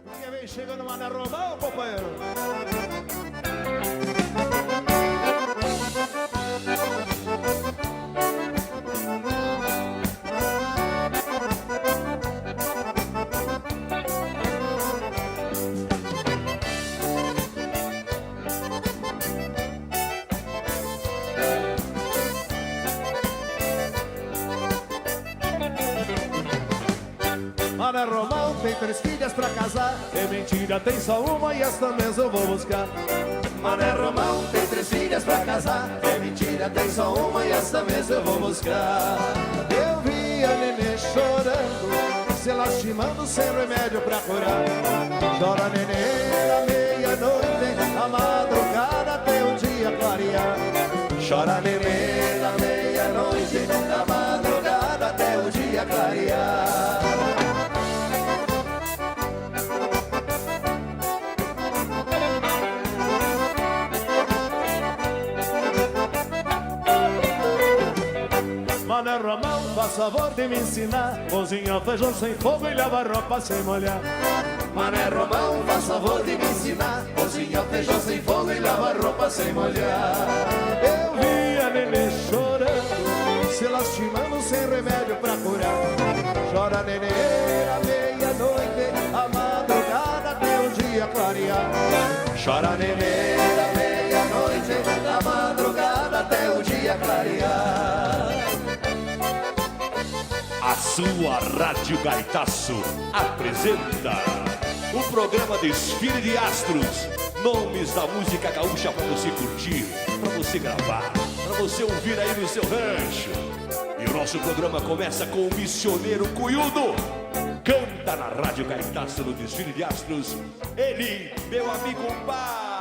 Quem vem chegando, Mané Romão, companheiro. Mané Romão tem 3 filhas pra casar. É mentira, tem só uma e esta mesmo eu vou buscar. Mané Romão tem 3 filhas pra casar. É mentira, tem só uma e esta mesmo eu vou buscar. Eu vi a nenê chorando, se lastimando sem remédio pra curar. Chora nenê da meia-noite, a madrugada até o dia clarear. Chora nenê da meia-noite, da madrugada até o dia clarear. Mané Romão, faz favor de me ensinar. Cozinhar feijão sem fogo e lavar roupa sem molhar. Mané Romão, faz favor de me ensinar. Cozinhar feijão sem fogo e lavar roupa sem molhar. Eu vi a nenê chorando, se lastimando sem remédio pra curar. Chora nenê à meia-noite, a madrugada até o dia clarear. Chora nenê à meia-noite, a madrugada até o dia clarear. A sua Rádio Gaitaço apresenta o programa Desfile de Astros. Nomes da música gaúcha para você curtir, para você gravar, para você ouvir aí no seu rancho. E o nosso programa começa com o Missioneiro Cunhudo. Canta na Rádio Gaitaço no Desfile de Astros. Ele, meu amigo Bar.